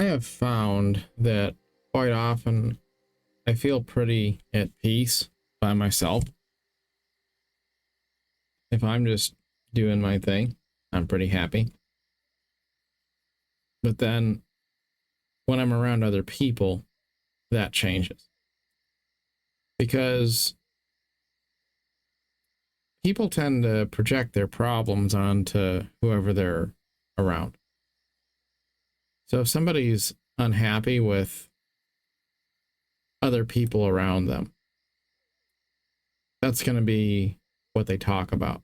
I have found that quite often I feel pretty at peace by myself. If I'm just doing my thing, I'm pretty happy. But then when I'm around other people, that changes. Because people tend to project their problems onto whoever they're around. So if somebody's unhappy with other people around them, that's going to be what they talk about.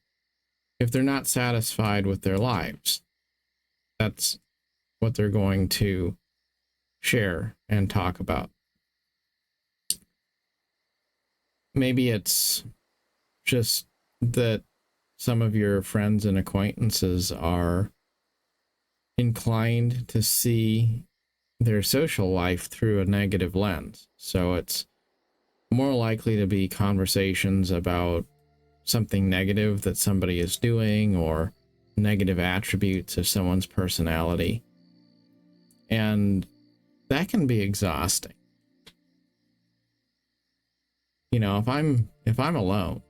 If they're not satisfied with their lives, that's what they're going to share and talk about. Maybe it's just that some of your friends and acquaintances are inclined to see their social life through a negative lens. So it's more likely to be conversations about something negative that somebody is doing or negative attributes of someone's personality. And that can be exhausting. You know, if I'm alone,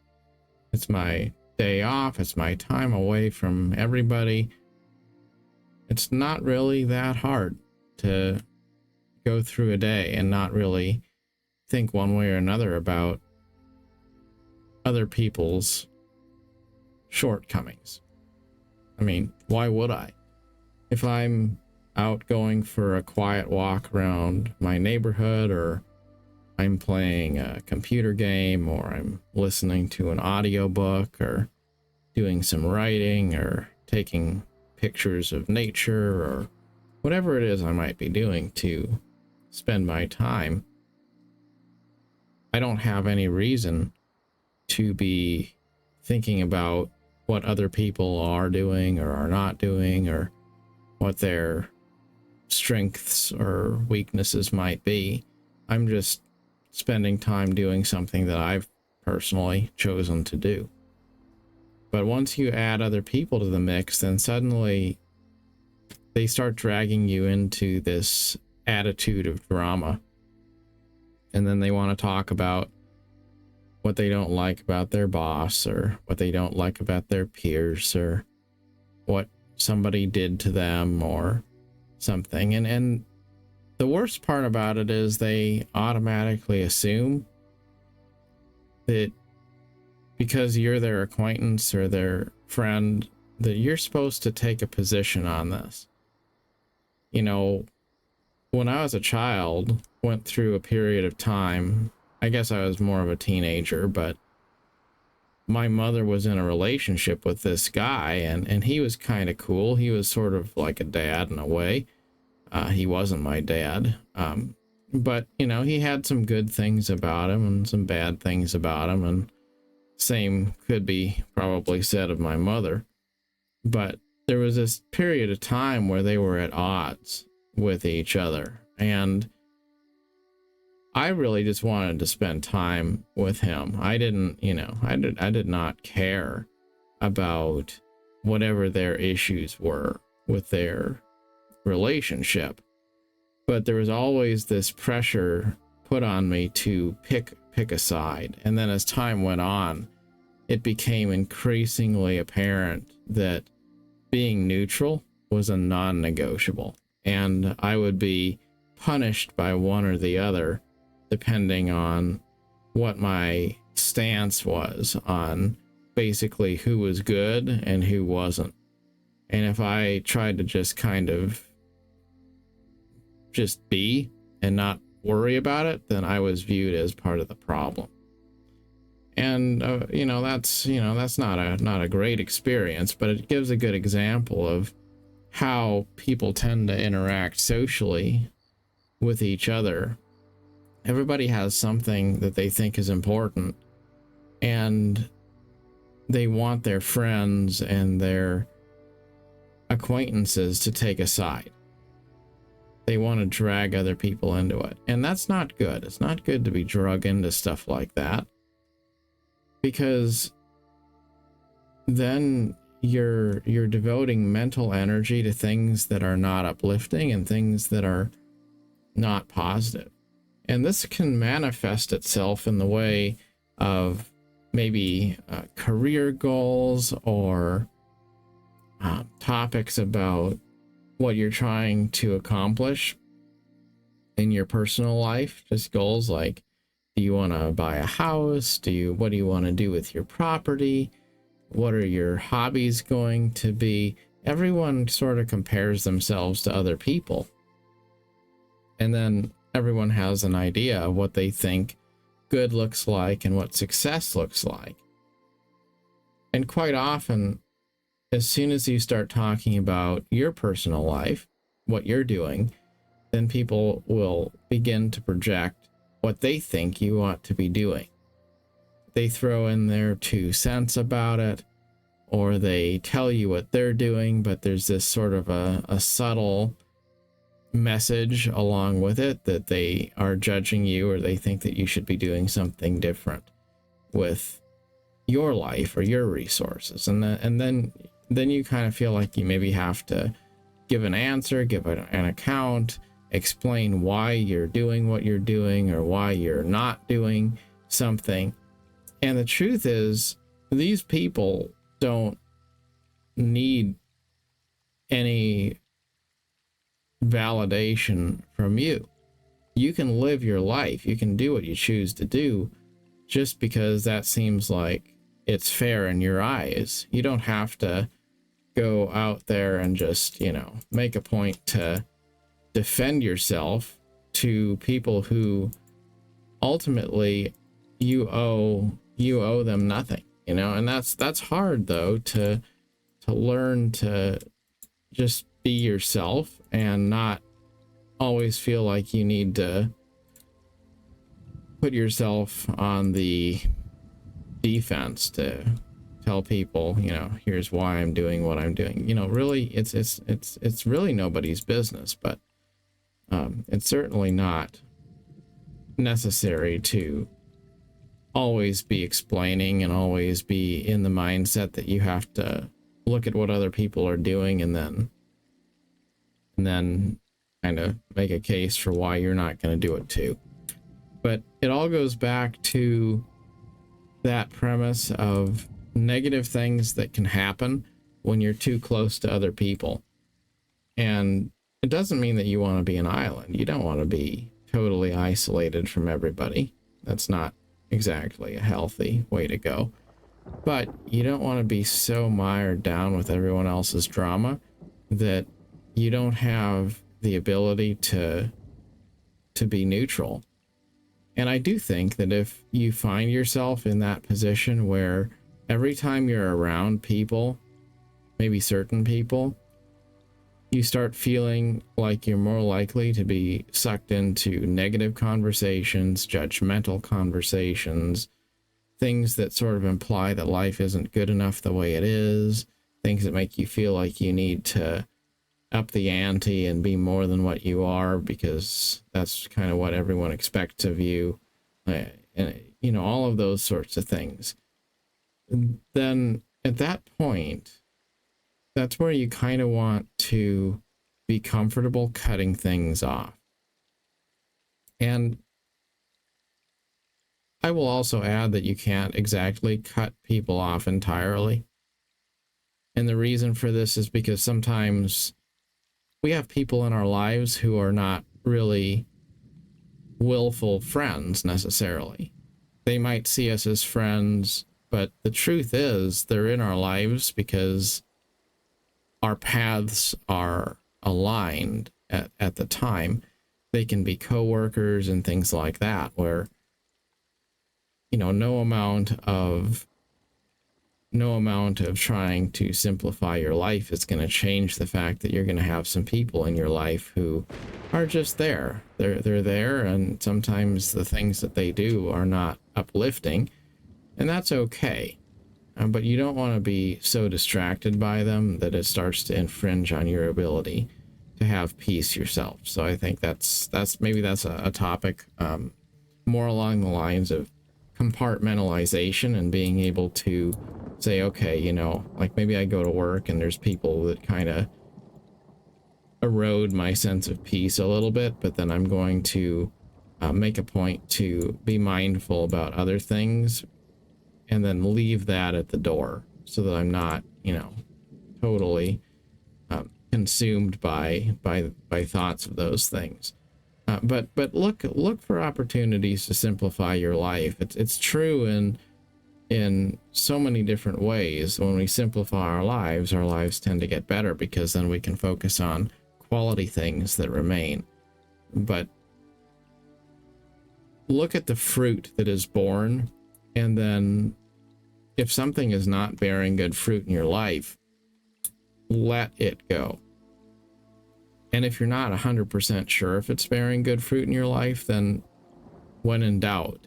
it's my day off, it's my time away from everybody. It's not really that hard to go through a day and not really think one way or another about other people's shortcomings. I mean, why would I? If I'm out going for a quiet walk around my neighborhood, or I'm playing a computer game, or I'm listening to an audiobook, or doing some writing, or taking pictures of nature, or whatever it is I might be doing to spend my time, I don't have any reason to be thinking about what other people are doing or are not doing, or what their strengths or weaknesses might be. I'm just spending time doing something that I've personally chosen to do. But once you add other people to the mix, then suddenly they start dragging you into this attitude of drama. And then they want to talk about what they don't like about their boss, or what they don't like about their peers, or what somebody did to them or something. And the worst part about it is they automatically assume that because you're their acquaintance or their friend, that you're supposed to take a position on this. You know, when I was a child, went through a period of time, I guess I was more of a teenager, but my mother was in a relationship with this guy, and he was kind of cool. He was sort of like a dad in a way. He wasn't my dad. But, you know, he had some good things about him and some bad things about him, and same could be probably said of my mother. But there was this period of time where they were at odds with each other, and I really just wanted to spend time with him. I didn't, you know, I did not care about whatever their issues were with their relationship. But there was always this pressure put on me to pick a side. And then as time went on, it became increasingly apparent that being neutral was a non-negotiable, and I would be punished by one or the other depending on what my stance was on basically who was good and who wasn't. And if I tried to just kind of just be and not worry about it, then I was viewed as part of the problem. And that's not a great experience, but it gives a good example of how people tend to interact socially with each other. Everybody has something that they think is important, and they want their friends and their acquaintances to take a side. They want to drag other people into it, and that's not good. It's not good to be drug into stuff like that, because then you're devoting mental energy to things that are not uplifting and things that are not positive. And this can manifest itself in the way of maybe career goals or topics about what you're trying to accomplish in your personal life. Just goals like, do you want to buy a house? What do you want to do with your property? What are your hobbies going to be? Everyone sort of compares themselves to other people. And then everyone has an idea of what they think good looks like and what success looks like. And quite often, as soon as you start talking about your personal life, what you're doing, then people will begin to project what they think you ought to be doing. They throw in their 2 cents about it, or they tell you what they're doing, but there's this sort of a subtle message along with it that they are judging you, or they think that you should be doing something different with your life or your resources. And then you kind of feel like you maybe have to give an answer, give an account, explain why you're doing what you're doing or why you're not doing something. And the truth is, these people don't need any validation from you. You can live your life. You can do what you choose to do just because that seems like it's fair in your eyes. You don't have to go out there and just, make a point to defend yourself to people who ultimately you owe them nothing, and that's hard though, to learn to just be yourself and not always feel like you need to put yourself on the defense to tell people, here's why I'm doing what I'm doing. Really, it's really nobody's business, but it's certainly not necessary to always be explaining and always be in the mindset that you have to look at what other people are doing and then kind of make a case for why you're not going to do it too. But it all goes back to that premise of negative things that can happen when you're too close to other people. And it doesn't mean that you want to be an island. You don't want to be totally isolated from everybody. That's not exactly a healthy way to go. But you don't want to be so mired down with everyone else's drama that you don't have the ability to be neutral. And I do think that if you find yourself in that position where every time you're around people, maybe certain people, you start feeling like you're more likely to be sucked into negative conversations, judgmental conversations, things that sort of imply that life isn't good enough the way it is, things that make you feel like you need to up the ante and be more than what you are because that's kind of what everyone expects of you, and all of those sorts of things. Then at that point, that's where you kind of want to be comfortable cutting things off. And I will also add that you can't exactly cut people off entirely. And the reason for this is because sometimes we have people in our lives who are not really willful friends necessarily. They might see us as friends, but the truth is they're in our lives because our paths are aligned at the time. They can be coworkers and things like that, where no amount of trying to simplify your life is going to change the fact that you're going to have some people in your life who are just there. They're there, and sometimes the things that they do are not uplifting, and that's okay. But you don't want to be so distracted by them that it starts to infringe on your ability to have peace yourself. So I think that's a topic more along the lines of compartmentalization and being able to say, okay, you know, like maybe I go to work and there's people that kind of erode my sense of peace a little bit, but then I'm going to make a point to be mindful about other things and then leave that at the door so that I'm not, you know, totally consumed by thoughts of those things. But look for opportunities to simplify your life. It's true in so many different ways. When we simplify our lives tend to get better because then we can focus on quality things that remain. But look at the fruit that is born, and then if something is not bearing good fruit in your life, let it go. And if you're not 100% sure if it's bearing good fruit in your life, then when in doubt,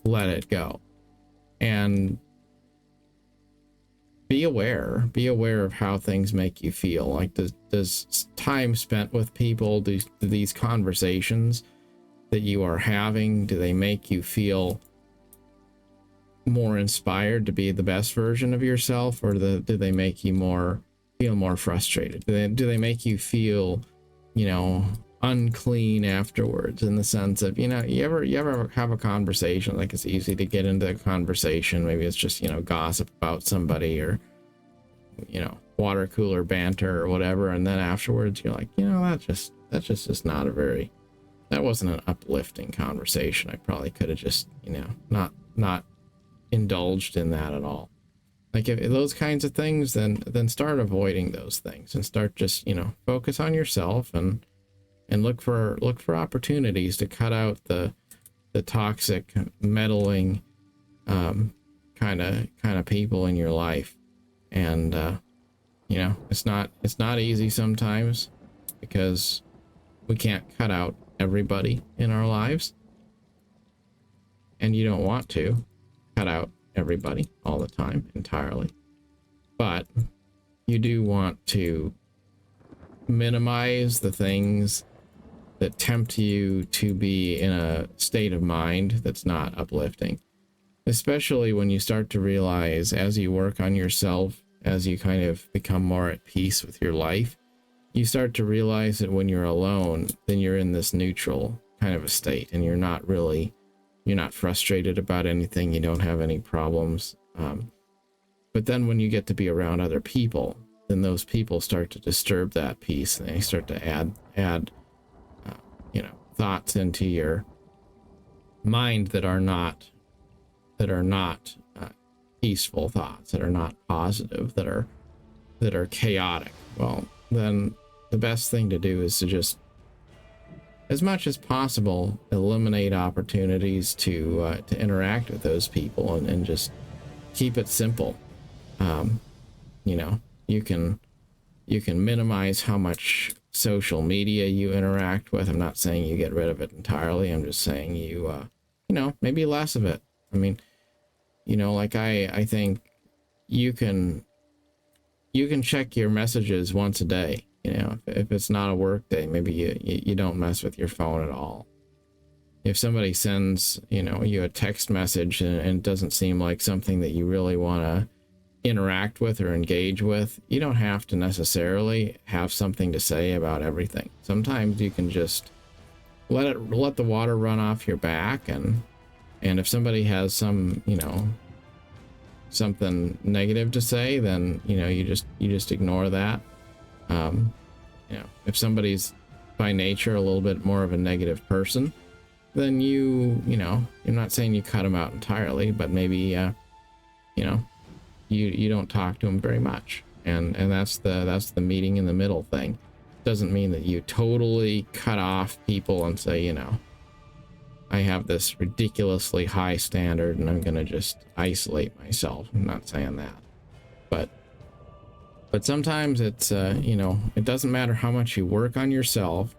let it go. And be aware of how things make you feel. Like, does time spent with people, do these conversations that you are having, do they make you feel more inspired to be the best version of yourself, or do they make you feel more frustrated? Do they make you feel, you know, unclean afterwards, in the sense of, you know, you ever have a conversation, like it's easy to get into a conversation, maybe it's just, you know, gossip about somebody, or, you know, water cooler banter or whatever, and then afterwards you're like, you know, that's just not that wasn't an uplifting conversation. I probably could have just, you know, not indulged in that at all. Like, if those kinds of things, then start avoiding those things and start just, you know, focus on yourself and look for opportunities to cut out the toxic, meddling kind of people in your life. And you know, it's not easy sometimes, because we can't cut out everybody in our lives, and you don't want to cut out everybody all the time entirely, but you do want to minimize the things that tempt you to be in a state of mind that's not uplifting, especially when you start to realize, as you work on yourself, as you kind of become more at peace with your life, you start to realize that when you're alone, then you're in this neutral kind of a state, and you're not frustrated about anything, you don't have any problems. But then when you get to be around other people, then those people start to disturb that peace, and they start to add you know, thoughts into your mind that are not peaceful thoughts, that are not positive, that are chaotic. Well, then the best thing to do is to just, as much as possible, eliminate opportunities to interact with those people, and just keep it simple. You know, you can minimize how much social media you interact with. I'm not saying you get rid of it entirely. I'm just saying you know, maybe less of it. I mean, you know, like I think you can check your messages once a day. You know, if it's not a work day, maybe you don't mess with your phone at all. If somebody sends, you know, you a text message and it doesn't seem like something that you really want to interact with or engage with, you don't have to necessarily have something to say about everything. Sometimes you can just let the water run off your back, and if somebody has some, you know, something negative to say, then, you know, you just ignore that. You know, if somebody's by nature a little bit more of a negative person, then you know, I'm not saying you cut them out entirely, but maybe you know, you don't talk to them very much, and that's the meeting in the middle thing. Doesn't mean that you totally cut off people and say, you know, I have this ridiculously high standard and I'm gonna just isolate myself. I'm not saying that, but sometimes it's you know, it doesn't matter how much you work on yourself.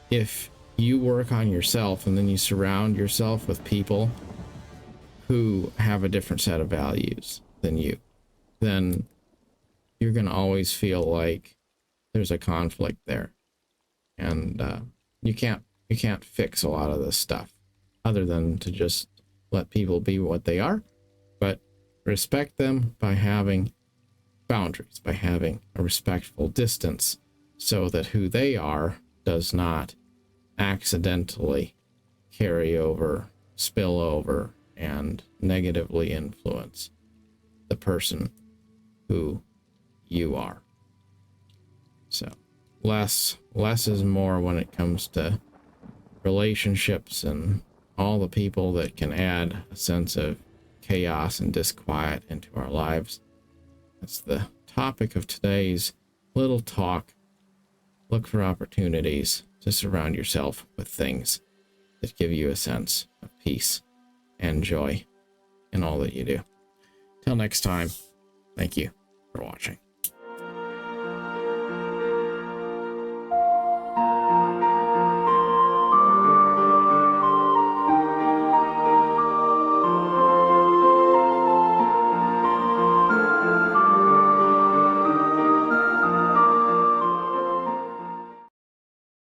If you work on yourself and then you surround yourself with people who have a different set of values than you, then you're gonna always feel like there's a conflict there, and you can't fix a lot of this stuff other than to just let people be what they are, but respect them by having boundaries, by having a respectful distance, so that who they are does not accidentally carry over, spill over, and negatively influence the person who you are. So less is more when it comes to relationships and all the people that can add a sense of chaos and disquiet into our lives. That's the topic of today's little talk. Look for opportunities to surround yourself with things that give you a sense of peace and joy in all that you do. Till next time, thank you for watching.